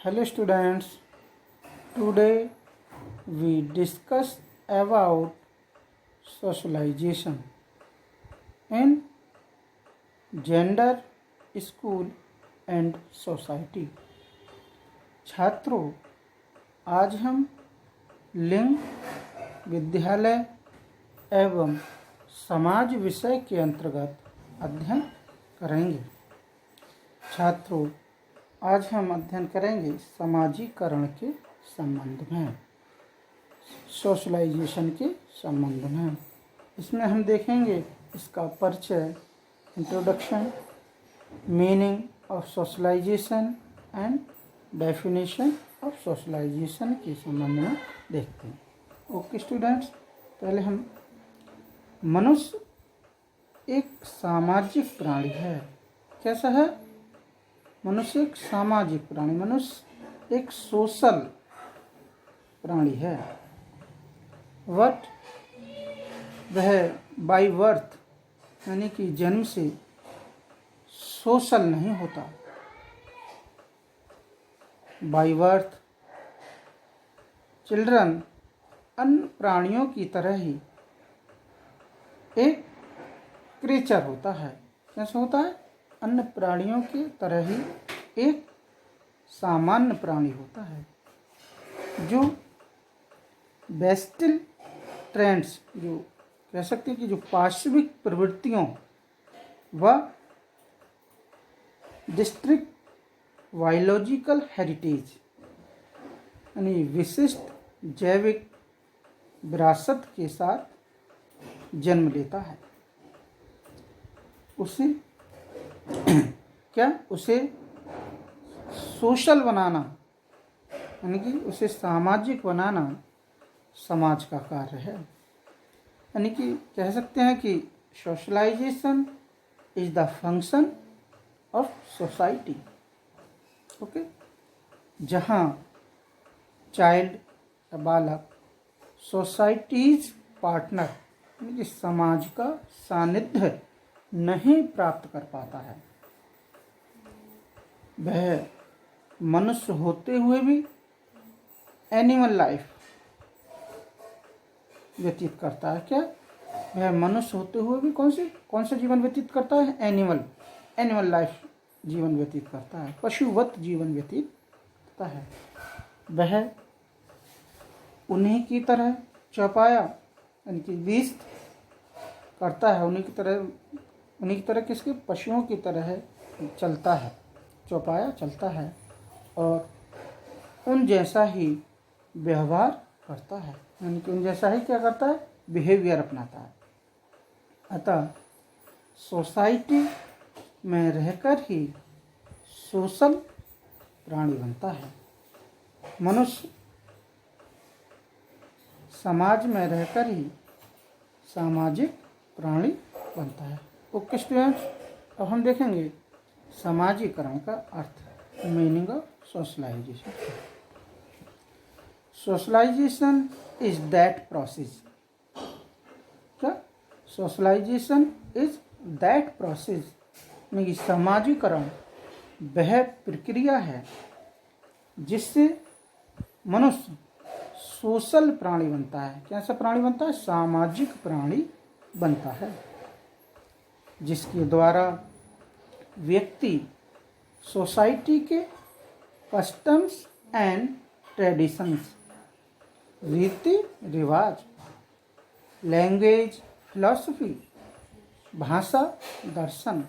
Hello students, today we discuss about socialization in gender, school and society। छात्रों, आज हम लिंग, विद्यालय एवं समाज विषय के अंतर्गत अध्ययन करेंगे। छात्रों, आज हम अध्ययन करेंगे समाजीकरण के संबंध में, सोशलाइजेशन के संबंध में। इसमें हम देखेंगे इसका परिचय, introduction, meaning of socialisation and definition of socialisation के संबंध में देखते हैं। ओके स्टूडेंट्स, पहले हम मनुष्य एक सामाजिक प्राणी है। कैसा है? मनुष्य एक सामाजिक प्राणी, मनुष्य एक सोशल प्राणी है। वट वह बाय बर्थ यानी कि जन्म से सोशल नहीं होता। बाय बर्थ चिल्ड्रन अन्य प्राणियों की तरह ही एक क्रीचर होता है। कैसे होता है? अन्य प्राणियों की तरह ही एक सामान्य प्राणी होता है जो बेस्टल ट्रेंड्स, जो कह सकते हैं कि जो पार्श्विक प्रवृत्तियों व डिस्ट्रिक्ट बायोलॉजिकल हेरिटेज यानी विशिष्ट जैविक विरासत के साथ जन्म लेता है। उसे उसे सोशल बनाना यानी कि उसे सामाजिक बनाना समाज का कार्य है। यानी कि कह सकते हैं कि socialisation is the function of society. Okay, जहाँ चाइल्ड या बालक सोसाइटीज पार्टनर यानी कि समाज का सानिध्य नहीं प्राप्त कर पाता है, वह मनुष्य होते हुए भी एनिमल लाइफ व्यतीत करता है। क्या? वह मनुष्य होते हुए भी कौन सा जीवन व्यतीत करता है? एनिमल लाइफ जीवन व्यतीत करता है, पशुवत जीवन व्यतीत करता है। वह उन्हीं की तरह चौपाया यानी कि बीस्त करता है, उन्हीं की तरह किसके? पशुओं की तरह चलता है, चौपाया चलता है और उन जैसा ही व्यवहार करता है। यानी कि उन जैसा ही क्या करता है? बिहेवियर अपनाता है। अतः सोसाइटी में रहकर ही सोशल प्राणी बनता है। मनुष्य समाज में रहकर ही सामाजिक प्राणी बनता है। ओके स्टूडेंट्स, अब हम देखेंगे समाजीकरण का अर्थ, meaning of socialisation. Socialisation is that process. क्या? सोशलाइजेशन इज दैट प्रोसेस में समाजीकरण वह प्रक्रिया है जिससे मनुष्य सोशल प्राणी बनता है। कैसा प्राणी बनता है? सामाजिक प्राणी बनता है, जिसके द्वारा व्यक्ति सोसाइटी के कस्टम्स एंड ट्रेडिशंस, रीति रिवाज, लैंग्वेज, फिलॉसफी, भाषा, दर्शन,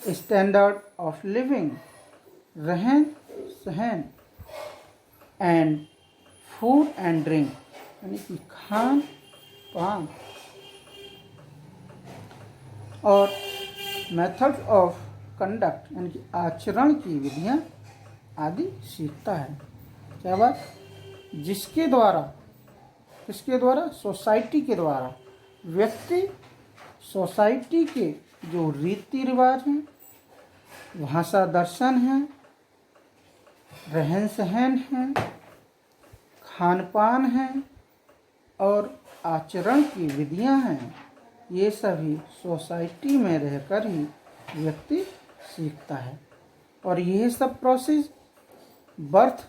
स्टैंडर्ड ऑफ लिविंग, रहन सहन एंड फूड एंड ड्रिंक यानी कि खान पान और मेथड ऑफ कंडक्ट यानी कि आचरण की विधियां आदि सीखता है। क्या बात? किसके द्वारा? सोसाइटी के द्वारा व्यक्ति सोसाइटी के जो रीति रिवाज हैं, भाषा दर्शन हैं, रहन सहन हैं, खान पान हैं और आचरण की विधियां हैं, ये सभी सोसाइटी में रहकर ही व्यक्ति सीखता है। और यह सब प्रोसेस बर्थ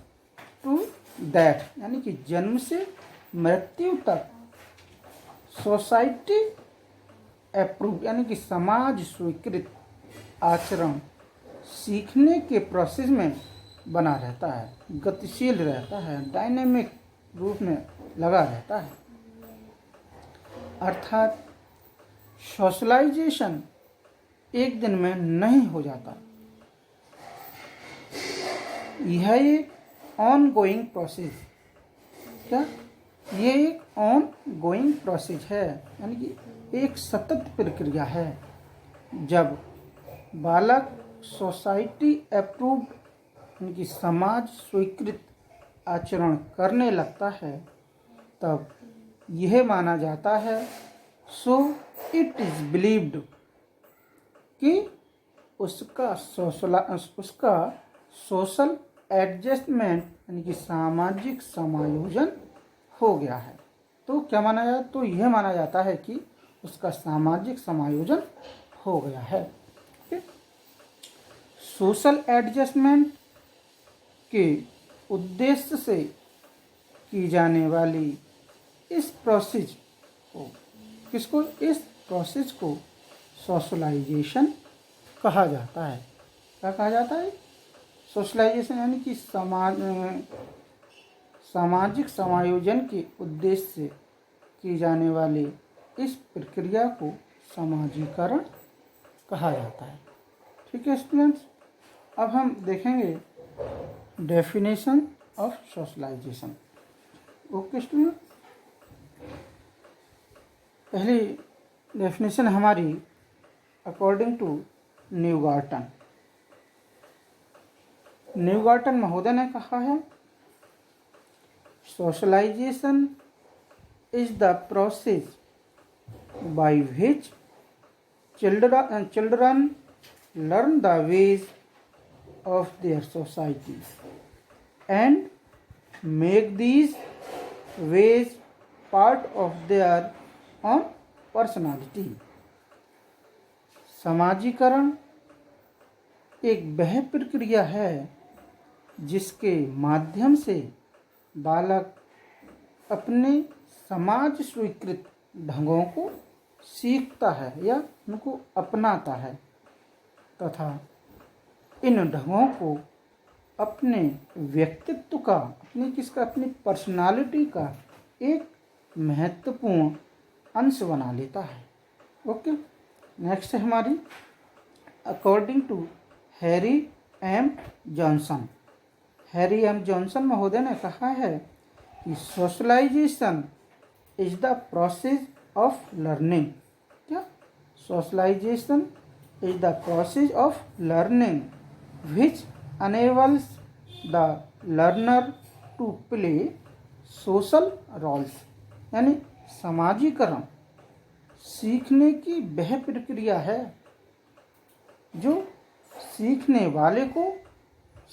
टू डेथ, यानी कि जन्म से मृत्यु तक सोसाइटी अप्रूव यानी कि समाज स्वीकृत आचरण सीखने के प्रोसेस में बना रहता है, गतिशील रहता है, डायनेमिक रूप में लगा रहता है। अर्थात सोशलाइजेशन एक दिन में नहीं हो जाता, यह एक ऑन गोइंग प्रोसेस, क्या ये एक ऑन गोइंग प्रोसेस है, यानी कि एक सतत प्रक्रिया है। जब बालक सोसाइटी अप्रूव्ड यानी कि समाज स्वीकृत आचरण करने लगता है तब यह माना जाता है, सो इट इज़ बिलीव्ड, कि उसका सोशल एडजस्टमेंट यानी कि सामाजिक समायोजन हो गया है। तो क्या माना जाता, तो यह माना जाता है कि उसका सामाजिक समायोजन हो गया है। सोशल एडजस्टमेंट के उद्देश्य से की जाने वाली इस प्रोसेस को इस प्रोसेस को सोशलाइजेशन कहा जाता है। क्या कहा जाता है? सोशलाइजेशन, यानी कि सामाजिक समायोजन के उद्देश्य से की जाने वाली इस प्रक्रिया को समाजीकरण कहा जाता है। ठीक है स्टूडेंट्स, अब हम देखेंगे definition of socialisation. Okay student, पहली डेफिनेशन हमारी अकॉर्डिंग टू न्यूगार्टन महोदय ने कहा है, socialisation is the process by which children learn the ways of their society and make these ways part of their own personality। समाजीकरण एक वह प्रक्रिया है जिसके माध्यम से बालक अपने समाज स्वीकृत ढंगों को सीखता है या उनको अपनाता है तथा इन ढंगों को अपने व्यक्तित्व का अपनी पर्सनालिटी का एक महत्वपूर्ण अंश बना लेता है। ओके, नेक्स्ट है हमारी according to Harry M Johnson महोदय ने कहा है कि socialisation is the process of learning. क्या? Socialisation is the process of learning which enables the learner to play social roles, यानी समाजीकरण सीखने की वह प्रक्रिया है जो सीखने वाले को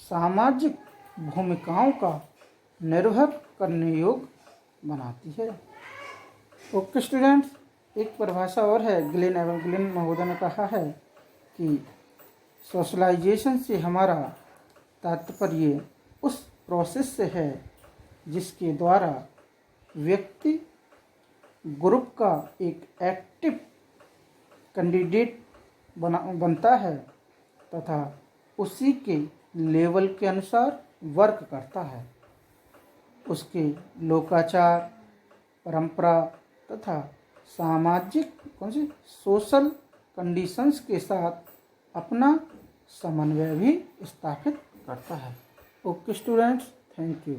सामाजिक भूमिकाओं का निर्वहन करने योग्य बनाती है। ओके स्टूडेंट्स, एक परिभाषा और है, ग्लेन महोदय ने कहा है कि सोशलाइजेशन से हमारा तात्पर्य उस प्रोसेस से है जिसके द्वारा व्यक्ति ग्रुप का एक एक्टिव कैंडिडेट बनता है तथा उसी के लेवल के अनुसार वर्क करता है, उसके लोकाचार, परंपरा तथा सामाजिक सोशल कंडीशंस के साथ अपना समन्वय भी स्थापित करता है। Okay students, thank you.